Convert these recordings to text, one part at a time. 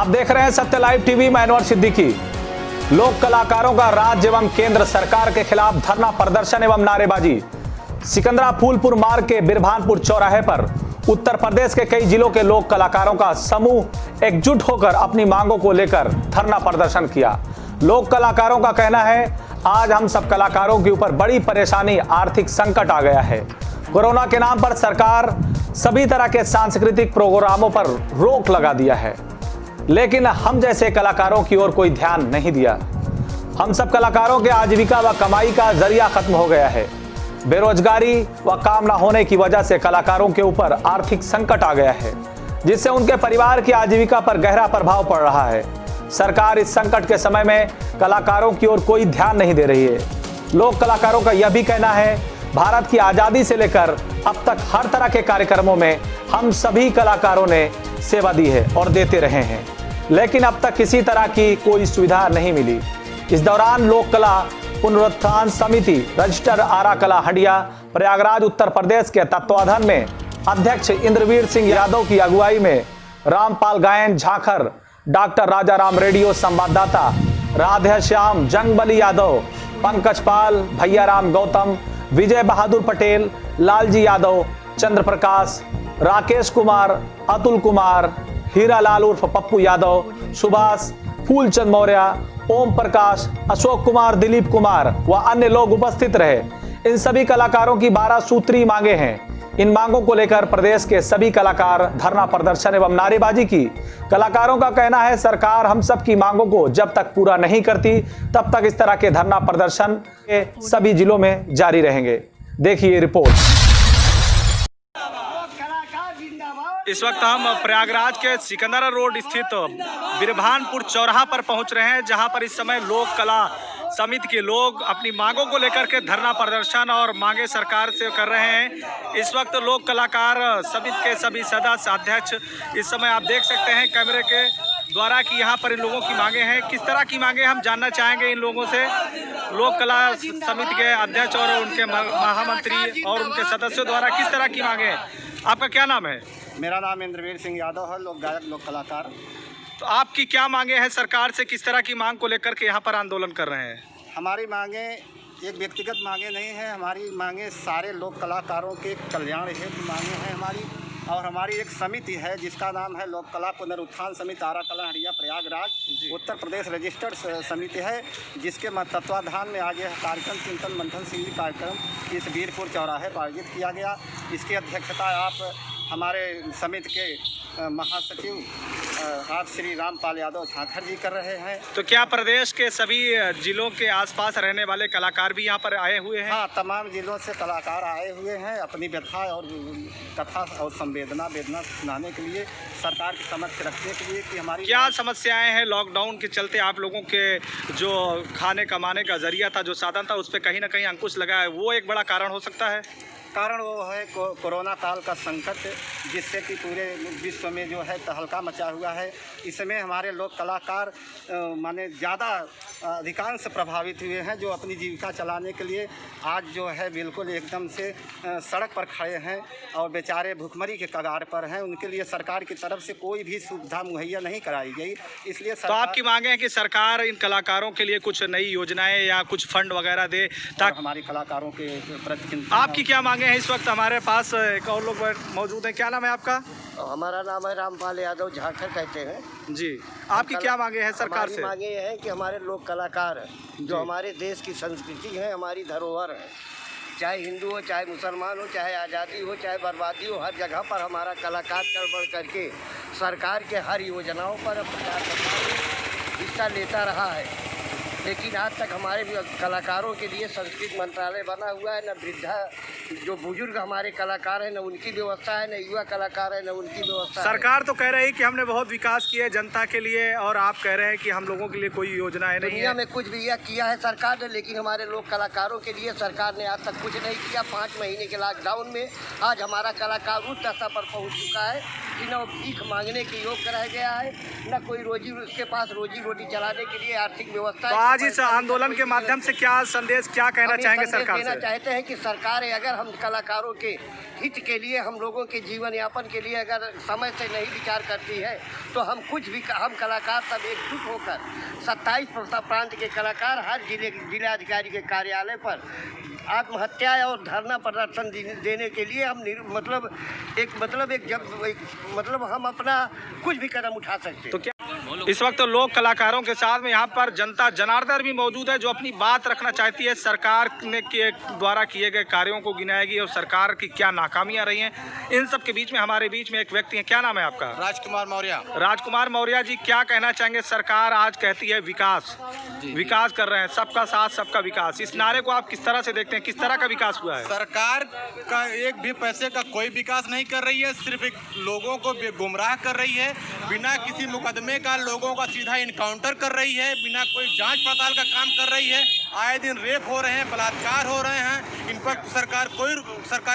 आप देख रहे हैं सत्य लाइव टीवी। मैं अनवर सिद्दीकी। लोक कलाकारों का राज्य एवं केंद्र सरकार के खिलाफ धरना प्रदर्शन एवं नारेबाजी। सिकंदरा फूलपुर मार्ग के बिरभानपुर चौराहे पर उत्तर प्रदेश के कई जिलों के लोक कलाकारों का समूह एकजुट होकर अपनी मांगों को लेकर धरना प्रदर्शन किया। लोक कलाकारों का कहना है, आज हम सब कलाकारों के ऊपर बड़ी परेशानी, आर्थिक संकट आ गया है। कोरोना के नाम पर सरकार सभी तरह के सांस्कृतिक प्रोग्रामों पर रोक लगा दिया है, लेकिन हम जैसे कलाकारों की ओर कोई ध्यान नहीं दिया। हम सब कलाकारों के आजीविका व कमाई का जरिया खत्म हो गया है। बेरोजगारी व काम न होने की वजह से कलाकारों के ऊपर आर्थिक संकट आ गया है, जिससे उनके परिवार की आजीविका पर गहरा प्रभाव पड़ रहा है। सरकार इस संकट के समय में कलाकारों की ओर कोई ध्यान नहीं दे रही है। लोक कलाकारों का यह भी कहना है, भारत की आजादी से लेकर अब तक हर तरह के कार्यक्रमों में हम सभी कलाकारों ने सेवा दी है और देते रहे हैं, लेकिन अब तक किसी तरह की कोई सुविधा नहीं मिली। इस दौरान लोक कला पुनरुत्थान समिति रजिस्टर आरा कला हंडिया प्रयागराज उत्तर प्रदेश के तत्वाधान में अध्यक्ष इंद्रवीर सिंह यादव की अगुवाई में रामपाल गायन झाखर, डॉक्टर राजा राम रेडियो संवाददाता राधेश्याम जंगबली यादव, पंकज पाल, भैया राम गौतम, विजय बहादुर पटेल, लालजी यादव, चंद्र प्रकाश, राकेश कुमार, अतुल कुमार, हीरा लाल उर्फ पप्पू यादव, सुभाष, फूलचंद मौर्य, ओम प्रकाश, अशोक कुमार, दिलीप कुमार व अन्य लोग उपस्थित रहे। इन सभी कलाकारों की 12 सूत्री मांगे हैं। इन मांगों को लेकर प्रदेश के सभी कलाकार धरना प्रदर्शन एवं नारेबाजी की। कलाकारों का कहना है, सरकार हम सब की मांगों को जब तक पूरा नहीं करती तब तक इस तरह के धरना प्रदर्शन के सभी जिलों में जारी रहेंगे। देखिए रिपोर्ट। इस वक्त हम प्रयागराज के सिकंदरा रोड स्थित बिरभानपुर चौराहा पर पहुंच रहे हैं, जहां पर इस समय लोक कला समिति के लोग अपनी मांगों को लेकर के धरना प्रदर्शन और मांगे सरकार से कर रहे हैं। इस वक्त लोक कलाकार समिति के सभी सदस्य, अध्यक्ष इस समय आप देख सकते हैं कैमरे के द्वारा कि यहाँ पर इन लोगों की मांगे हैं। किस तरह की मांगे हम जानना चाहेंगे इन लोगों से। लोक कला समिति के अध्यक्ष और उनके महामंत्री और उनके सदस्यों द्वारा किस तरह की मांगे हैं। आपका क्या नाम है? मेरा नाम इंद्रवीर सिंह यादव है, लोक गायक, लोक कलाकार। तो आपकी क्या मांगे हैं सरकार से, किस तरह की मांग को लेकर के यहाँ पर आंदोलन कर रहे हैं? हमारी मांगे एक व्यक्तिगत मांगे नहीं है, हमारी मांगे सारे लोक कलाकारों के कल्याण हेतु मांगे हैं हमारी। और हमारी एक समिति है जिसका नाम है लोक कला पुनरुत्थान समिति आरा कला हंडिया प्रयागराज उत्तर प्रदेश रजिस्टर्ड समिति है, जिसके तत्वाधान में आज यह कार्यक्रम चिंतन मंथन शिविर कार्यक्रम इस वीरपुर चौराहे पर आयोजित किया गया। इसकी अध्यक्षता आप हमारे समिति के महासचिव आप श्री रामपाल यादव झाखर जी कर रहे हैं। तो क्या प्रदेश के सभी जिलों के आसपास रहने वाले कलाकार भी यहाँ पर आए हुए हैं? हाँ, तमाम जिलों से कलाकार आए हुए हैं अपनी व्यथा और कथा और वेदना सुनाने के लिए, सरकार के समक्ष रखने के लिए कि हमारी क्या समस्याएं हैं। लॉकडाउन के चलते आप लोगों के जो खाने कमाने का जरिया था, जो साधन था, उस पर कहीं ना कहीं अंकुश लगा है, वो एक बड़ा कारण हो सकता है। कारण वो है कोरोना काल का संकट, जिससे कि पूरे विश्व में जो है तहलका मचा हुआ है। इसमें हमारे लोक कलाकार माने ज़्यादा अधिकांश प्रभावित हुए हैं, जो अपनी जीविका चलाने के लिए आज जो है बिल्कुल एकदम से सड़क पर खड़े हैं और बेचारे भुखमरी के कगार पर हैं। उनके लिए सरकार की तरफ से कोई भी सुविधा मुहैया नहीं कराई गई। इसलिए तो आपकी मांगे हैं कि सरकार इन कलाकारों के लिए कुछ नई योजनाएं या कुछ फंड वगैरह दे, ताकि हमारी कलाकारों के प्रति। आपकी क्या मांगे हैं? इस वक्त हमारे पास एक और लोग मौजूद हैं। क्या नाम है आपका? हमारा नाम है रामपाल यादव झाखर कहते हैं जी। आपकी क्या मांगे हैं सरकार से? मांगे है कि हमारे लोक कलाकार जो हमारे देश की संस्कृति है, हमारी धरोहर है, चाहे हिंदू हो, चाहे मुसलमान हो, चाहे आज़ादी हो, चाहे बर्बादी हो, हर जगह पर हमारा कलाकार चढ़ बढ़ करके सरकार के हर योजनाओं पर हिस्सा लेता रहा है। लेकिन आज तक हमारे कलाकारों के लिए संस्कृत मंत्रालय बना हुआ है, न वृद्धा जो बुजुर्ग हमारे कलाकार हैं न उनकी व्यवस्था है, न युवा कलाकार है न उनकी व्यवस्था। सरकार तो कह रही है कि हमने बहुत विकास किया है जनता के लिए, और आप कह रहे हैं कि हम लोगों के लिए कोई योजना है नहीं। दुनिया में कुछ भी किया है सरकार ने, लेकिन हमारे लोक कलाकारों के लिए सरकार ने आज तक कुछ नहीं किया। 5 महीने के लॉकडाउन में आज हमारा कलाकार उच्च स्तर पर पहुँच चुका है कि न भीख मांगने के योग्य रह गया है, न कोई रोजी उसके पास रोजी रोटी चलाने के लिए आर्थिक व्यवस्था। तो आज इस आंदोलन के माध्यम से क्या संदेश, क्या कहना चाहेंगे सरकार देना से? चाहते हैं कि सरकार अगर हम कलाकारों के हित के लिए, हम लोगों के जीवन यापन के लिए अगर समय से नहीं विचार करती है तो हम हम कलाकार सब एकजुट होकर 27 प्रांत के कलाकार हर जिलाधिकारी के कार्यालय पर आत्महत्या और धरना प्रदर्शन देने के लिए हम हम अपना कुछ भी कदम उठा सकते हैं। तो क्या इस वक्त लोक कलाकारों के साथ में यहाँ पर जनता जनार्दन भी मौजूद है, जो अपनी बात रखना चाहती है। सरकार ने के द्वारा किए गए कार्यों को गिनाएगी और सरकार की क्या नाकामियां रही हैं। इन सब के बीच में हमारे बीच में एक व्यक्ति है, क्या नाम है आपका? राजकुमार मौर्य। राजकुमार मौर्य जी, क्या कहना चाहेंगे? सरकार आज कहती है विकास विकास कर रहे हैं, सबका साथ सबका विकास, इस नारे को आप किस तरह से देखते हैं? किस तरह का विकास हुआ है? सरकार का एक भी पैसे का कोई विकास नहीं कर रही है, सिर्फ एक लोगों को गुमराह कर रही है, बिना किसी मुकदमे का लोगों का सीधा इनकाउंटर कर रही है, बिना कोई जांच पड़ताल का काम कर रही है। आए दिन रेप हो रहे हैं, बलात्कार हो रहे हैं, इन पर सरकार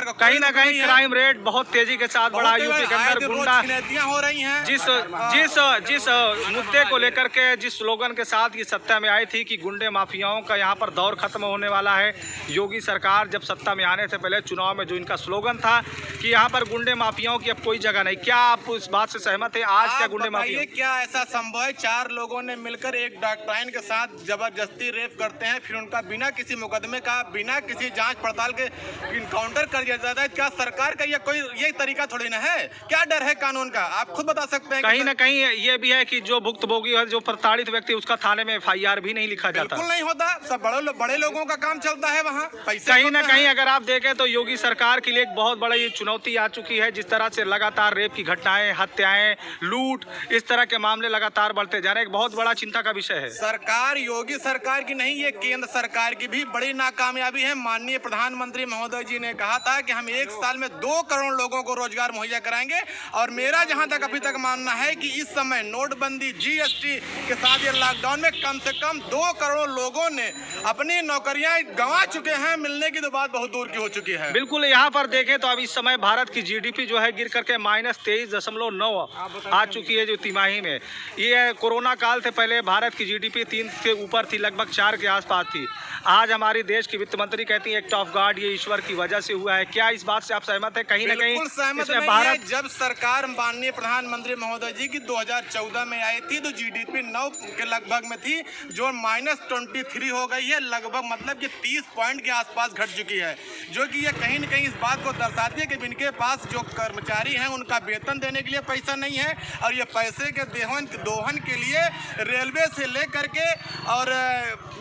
का कहीं ना कहीं क्राइम रेट बहुत तेजी के साथ बढ़ा। यूपी के अंदर गुंडा हो रही हैं। जिस मुद्दे को लेकर के, जिस स्लोगन के साथ ये सत्ता में आई थी कि गुंडे माफियाओं का यहाँ पर दौर खत्म होने वाला है, योगी सरकार जब सत्ता में आने से पहले चुनाव में जो इनका स्लोगन था कि यहाँ पर गुंडे माफियाओं की अब कोई जगह नहीं, क्या आप इस बात से सहमत है? आज क्या गुंडे माफिया, क्या ऐसा संभव है 4 लोगों ने मिलकर एक डॉक्टराइन के साथ जबरदस्ती रेप करते हैं, फिर उनका बिना किसी मुकदमे का, बिना किसी जांच पड़ताल के इनकाउंटर कर दिया जाता है? क्या सरकार का ये तरीका थोड़ी ना है? क्या डर है कानून का? आप खुद बता सकते हैं। कहीं ना कहीं ये भी है कि जो भुक्तभोगी है, जो प्रताड़ित व्यक्ति, उसका थाने में FIR भी नहीं लिखा जाता। बिल्कुल नहीं होता, सब बड़े लोगों का काम चलता है वहाँ। कहीं ना कहीं अगर आप देखें तो योगी सरकार के लिए एक बहुत बड़ी चुनौती आ चुकी है। जिस तरह से लगातार रेप की घटनाएं, हत्याएं, लूट, इस तरह के मामले लगातार बढ़ते जा रहे हैं, एक बहुत बड़ा चिंता का विषय है। सरकार योगी सरकार की नहीं, ये केंद्र सरकार की भी बड़ी नाकामयाबी है। माननीय प्रधानमंत्री महोदय जी ने कहा था कि हम 1 साल में 2 करोड़ लोगों को रोजगार मुहैया कराएंगे, और मेरा जहां तक अभी तक मानना है कि इस समय नोटबंदी, GST के साथ ये लॉकडाउन में कम से कम 2 करोड़ लोगों ने अपनी नौकरियां गंवा चुके हैं। मिलने की तो बात बहुत दूर की हो चुकी है। बिल्कुल, यहाँ पर देखें तो अब इस समय भारत की GDP जो है गिर करके -23.9 आ चुकी है जो तिमाही में। ये कोरोना काल से पहले भारत की GDP 3 के ऊपर थी, लगभग 4 के आसपास थी। आज हमारी देश की वित्त मंत्री कहती है एक्ट ऑफ गॉड, ये ईश्वर की वजह से हुआ है। क्या इस बात से आप सहमत है? कहीं ना कहीं सहमत नहीं है। जब सरकार माननीय प्रधानमंत्री महोदय जी की 2014 में आई थी तो GDP 9 के लगभग में थी, जो -23 हो गई है, लगभग मतलब कि 30 पॉइंट के आसपास घट चुकी है, जो कि ये कहीं न कहीं इस बात को दर्शाती है कि इनके पास जो कर्मचारी हैं उनका वेतन देने के लिए पैसा नहीं है, और ये पैसे के दोहन के लिए रेलवे से लेकर के और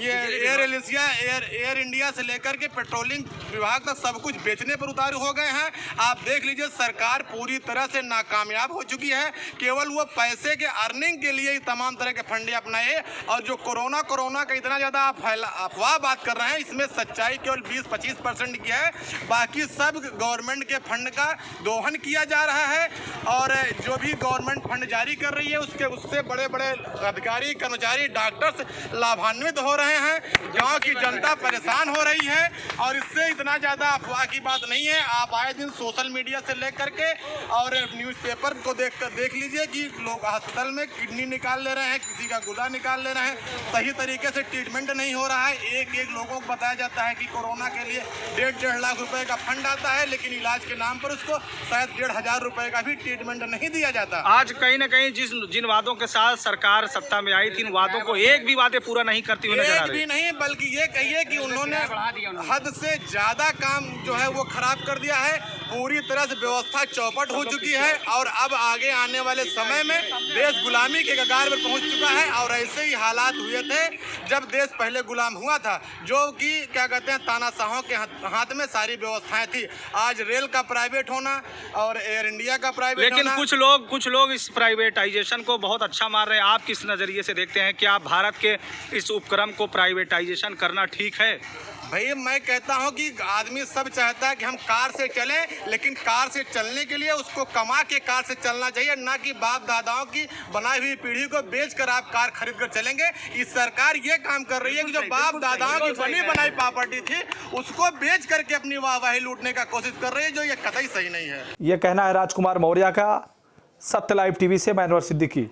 ये एयर इंडिया से लेकर के पेट्रोलिंग विभाग तक सब कुछ बेचने पर उतारू हो गए हैं। आप देख लीजिए, सरकार पूरी तरह से नाकामयाब हो चुकी है। केवल वो पैसे के अर्निंग के लिए तमाम तरह के फंडे अपनाए, और जो कोरोना का इतना ज़्यादा अफवाह बात कर रहे हैं, इसमें सच्चाई केवल 20-25% की है। बाकी सब गवर्नमेंट के फंड का दोहन किया जा रहा है, और जो भी गवर्नमेंट फंड जारी कर रही है उससे बड़े बड़े अधिकारी, कर्मचारी, डॉक्टर्स लाभान्वित हो रहे हैं। गांव की जनता परेशान हो रही है, और इससे इतना ज़्यादा अफवाह की बात नहीं है। आप आए दिन सोशल मीडिया से लेकर के और न्यूज़पेपर को देख लीजिए कि लोग अस्पताल में किडनी निकाल ले रहे हैं, किसी का गुदा निकाल ले रहे हैं, सही तरीके से ट्रीटमेंट नहीं हो रहा है। एक लोगों को बताया जाता है कि कोरोना के लिए 1.5 लाख रुपए का फंड आता है, लेकिन इलाज के नाम पर उसको शायद 1,500 रुपए का भी ट्रीटमेंट नहीं दिया जाता। आज कहीं ना कहीं जिन वादों के साथ सरकार सत्ता में आई थी, इन वादों को एक भी वादे पूरा नहीं करती हुई नजर आ रही। भी नहीं, बल्कि ये कहिए कि उन्होंने हद से ज्यादा काम जो है वो खराब कर दिया है। पूरी तरह से व्यवस्था चौपट हो चुकी है, और अब आगे आने वाले समय में देश गुलामी के कगार पर पहुंच चुका है। और ऐसे ही हालात हुए थे जब देश पहले गुलाम हुआ था, जो कि क्या कहते हैं, तानाशाहों के हाथ में सारी व्यवस्थाएं थी। आज रेल का प्राइवेट होना और एयर इंडिया का प्राइवेट होना, लेकिन कुछ लोग इस प्राइवेटाइजेशन को बहुत अच्छा मान रहे हैं। आप किस नज़रिए से देखते हैं? क्या भारत के इस उपक्रम को प्राइवेटाइजेशन करना ठीक है? भाई, मैं कहता हूं कि आदमी सब चाहता है कि हम कार से चलें, लेकिन कार से चलने के लिए उसको कमा के कार से चलना चाहिए, ना कि बाप दादाओं की बनाई हुई पीढ़ी को बेचकर आप कार खरीद कर चलेंगे। इस सरकार ये काम कर रही है कि जो बाप दादाओं की बनी बनाई प्रॉपर्टी थी उसको बेच करके अपनी वाहवाही लूटने का कोशिश कर रही है, जो ये कतई सही नहीं है। ये कहना है राजकुमार मौर्य का। सत्य लाइव टीवी से मैं अनवर सिद्दीकी।